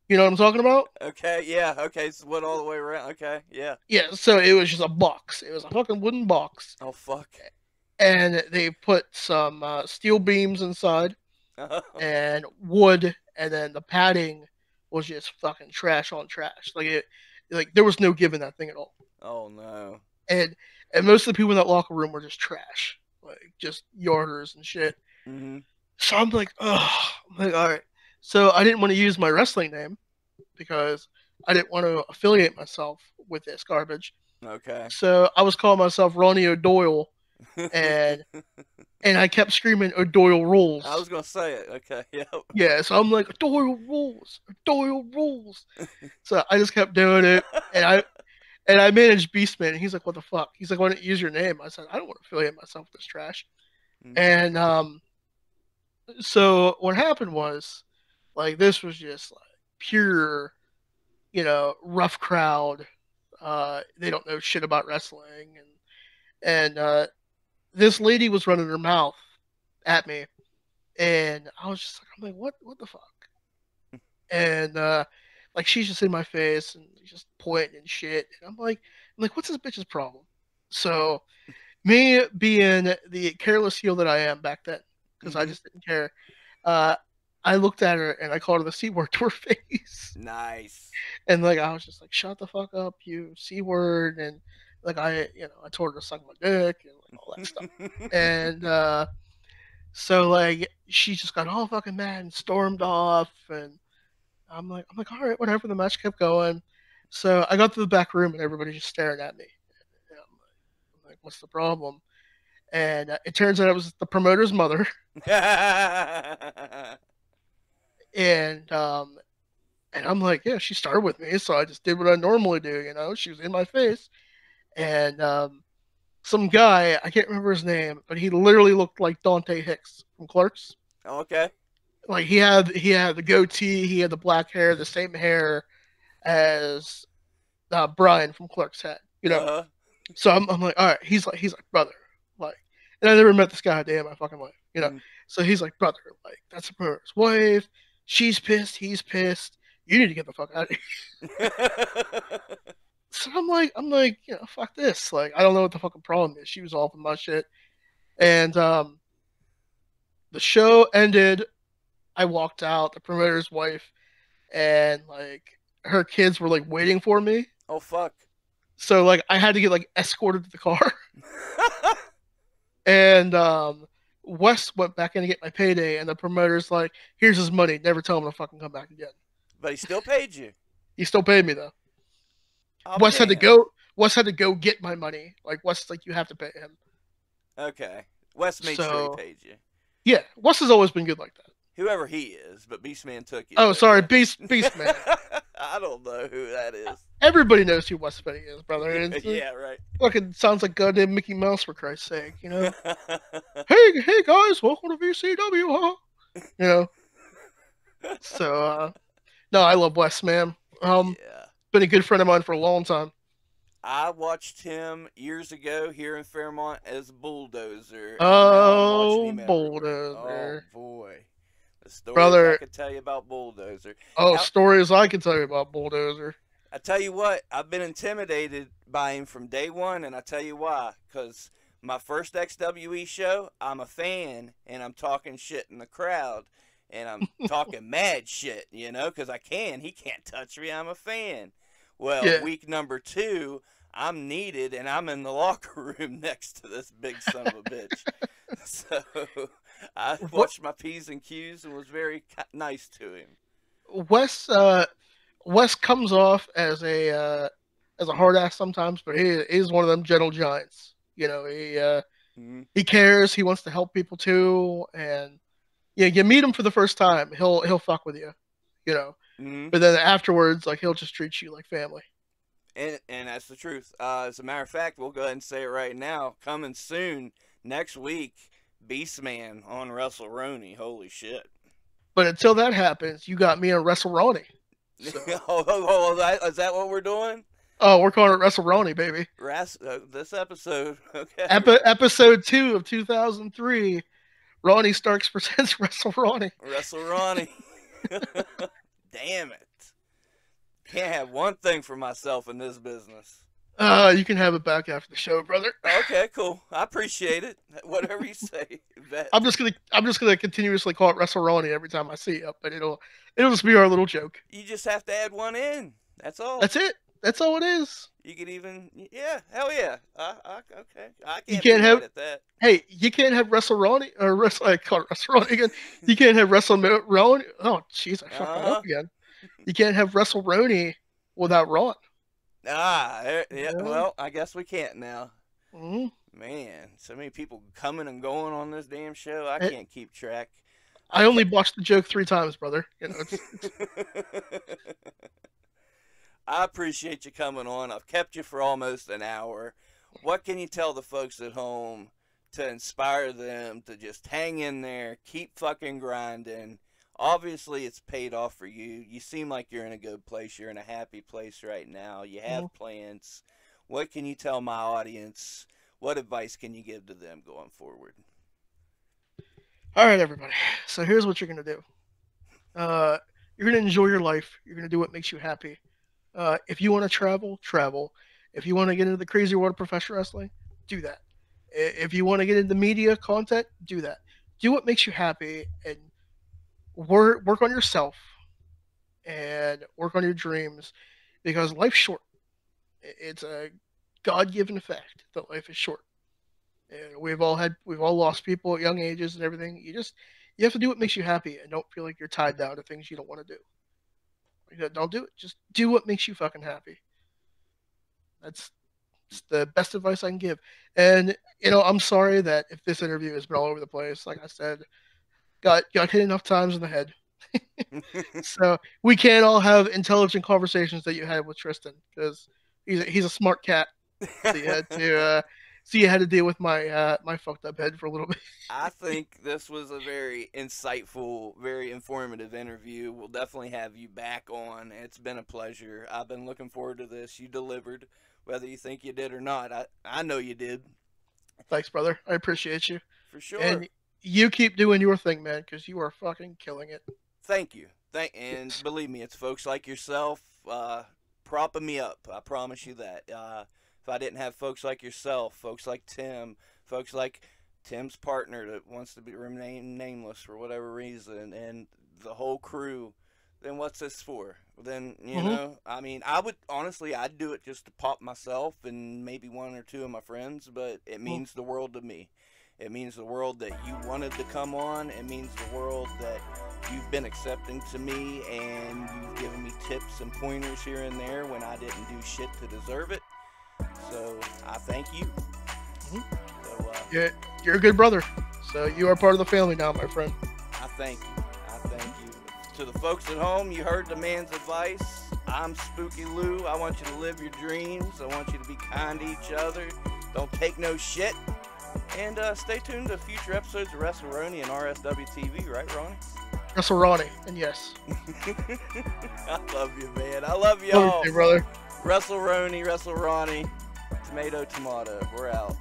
You know what I'm talking about? Okay. Yeah. Okay. So what all the way around? Okay. Yeah. Yeah. So it was just a box. It was a fucking wooden box, Oh fuck. and they put some steel beams inside Oh, and wood, and then the padding was just fucking trash on trash. Like there was no giving that thing at all. oh no. and and most of the people in that locker room were just trash, like just yarders and shit. Mm-hmm. So I'm like, oh, I'm like, all right. So I didn't want to use my wrestling name because I didn't want to affiliate myself with this garbage. Okay. So I was calling myself Ronnie O'Doyle, and and I kept screaming O'Doyle I rules. was gonna say it. Okay. Yep. Yeah, so I'm like O'Doyle rules, O'Doyle rules. So I just kept doing it, and I managed Beastman, and he's like, "What the fuck?" He's like, "Why don't you use your name?" I said, "I don't want to affiliate myself with this trash." Mm-hmm. And so what happened was, like, this was just like pure, rough crowd. They don't know shit about wrestling, and this lady was running her mouth at me, and I was just like, I'm like, what the fuck? And like she's just in my face and just pointing and shit, and I'm like, what's this bitch's problem? So me being the careless heel that I am back then, because I Mm-hmm. just didn't care. Uh, I looked at her and I called her the c word to her face, Nice. and like I was just like, "Shut the fuck up, you c word," and like I told her to suck my dick and like all that stuff. And so like she just got all fucking mad and stormed off, and I'm like, all right, whatever. The match kept going. So I got to the back room and everybody's just staring at me. And I'm like, what's the problem? And it turns out it was the promoter's mother, and I'm like, yeah, she started with me, so I just did what I normally do. She was in my face, and some guy, I can't remember his name, but he literally looked like Dante Hicks from Clerks. Okay. Like he had the goatee, he had the black hair, the same hair as Brian from Clerks had. Uh-huh. So I'm like, all right. He's like brother, like, and I never met this guy a day in my fucking life. Mm. So he's like, brother, like that's the promoter's wife. She's pissed. He's pissed. You need to get the fuck out of here. So I'm like, fuck this. Like, I don't know what the fucking problem is. She was all for my shit, and The show ended. I walked out. The promoter's wife and like her kids were like waiting for me. Oh fuck. So like I had to get like escorted to the car. And Wes went back in to get my payday, and the promoter's like, "Here's his money. Never tell him to fucking come back again." But he still paid you. He still paid me though. Oh Wes had to man. go. Wes had to go get my money. Like Wes, like you have to pay him. Okay. Wes made sure he So paid you. yeah, Wes has always been good like that. Whoever he is, but Beastman took you. Oh, But sorry, yeah. Beast Man. I don't know who that is. Everybody knows who Wes Benny is, brother. And it's, Yeah, right. fucking sounds like goddamn Mickey Mouse for Christ's sake, you know. Hey guys, welcome to VCW, huh? You know. So no, I love Wes, man. Yeah. Been a good friend of mine for a long time. I watched him years ago here in Fairmont as Bulldozer, and now I'm watching Oh, him everywhere. Oh Bulldozer, boy, the stories I brother. could tell you about Bulldozer. Oh, How, stories I can tell you about Bulldozer. I tell you what, I've been intimidated by him from day one, and I tell you why. Because my first XWE show, I'm a fan, and I'm talking shit in the crowd, and I'm talking mad shit, you know, because I can. He can't touch me. I'm a fan. Well, Yeah. week number 2, I'm needed, and I'm in the locker room next to this big son of a bitch. So I What watched my P's and Q's and was very nice to him. Wes? Wes comes off as a hard ass sometimes, but he is one of them gentle giants. You know, Mm-hmm. he cares. He wants to help people too, and yeah, you meet him for the first time, he'll fuck with you. You know, Mm-hmm. but then afterwards, like he'll just treat you like family. And that's the truth. As a matter of fact, we'll go ahead and say it right now. Coming soon next week, Beastman on WrestleRoni. Holy shit! But until that happens, you got me on WrestleRonnie. So, Is that what we're doing? oh, we're calling it WrestleRonnie, baby. This episode, okay. Episode 2 of 2003. Ronnie Starks presents WrestleRonnie. WrestleRonnie. Damn it! Can't have one thing for myself in this business. You can have it back after the show, brother. Okay, cool. I appreciate it. Whatever you say, vet. I'm just gonna continuously call it WrestleRonnie every time I see it, but it'll just be our little joke. You just have to add one in. That's all. That's it. That's all it is. You could even, yeah, hell yeah. Okay, I You can't be can't mad have at that. Hey, you can't have WrestleRonnie or Wrestle. I call it WrestleRonnie again. You can't have WrestleRonnie. Oh, jeez, I fucked that Uh up again. You can't have WrestleRonnie without Ron. huh. Yeah. Yeah. Well, I guess we can't now. Mhm. Man, so many people coming and going on this damn show. I I can't keep track. I only botched the joke 3 times, brother. You know, it's I appreciate you coming on. I've kept you for almost an hour. What can you tell the folks at home to inspire them to just hang in there, keep fucking grinding? Obviously, it's paid off for you. You seem like you're in a good place. You're in a happy place right now. You Mhm. have plans. What can you tell my audience? What advice can you give to them going forward? All right, everybody. So here's what you're gonna do. You're gonna enjoy your life. You're gonna do what makes you happy. If you want to travel, travel. If you want to get into the crazy world of professional wrestling, do that. If you want to get into media content, do that. Do what makes you happy and work on yourself and work on your dreams because life's short. It's a God given fact that life is short. And we've all lost people at young ages and everything. You have to do what makes you happy and don't feel like you're tied down to things you don't want to do. Don't do it. Just do what makes you fucking happy. That's the best advice I can give. And I'm sorry that if this interview has been all over the place, like I said, got hit enough times in the head. So we can't all have intelligent conversations that you had with Tristan because he's a smart cat. So you had to deal with my fucked up head for a little bit. I think this was a very insightful, very informative interview. We'll definitely have you back on. It's been a pleasure. I've been looking forward to this. You delivered, whether you think you did or not. I know you did. Thanks, brother. I appreciate you. For sure. And you keep doing your thing, man, because you are fucking killing it. Thank you. And believe me, it's folks like yourself propping me up. I promise you that. If I didn't have folks like yourself, folks like Tim, folks like Tim's partner that wants to be remain nameless for whatever reason, and the whole crew, then what's this for? Then, you know, I mean, I would, honestly, I'd do it just to pop myself and maybe one or two of my friends, but it means the world to me. It means the world that you wanted to come on. It means the world that you've been accepting to me, and you've given me tips and pointers here and there when I didn't do shit to deserve it. So I thank you. So, yeah, you're a good brother. So you are part of the family now, my friend. I thank you. I thank you. To the folks at home, you heard the man's advice. I'm Spooky Lou. I want you to live your dreams. I want you to be kind to each other. Don't take no shit. And stay tuned to future episodes of WrestleRoni and RSW TV, right, Ronnie? WrestleRonnie, and yes. I love you, man. I love y'all. Love you, brother. WrestleRoni, WrestleRonnie, tomato, tomato. We're out.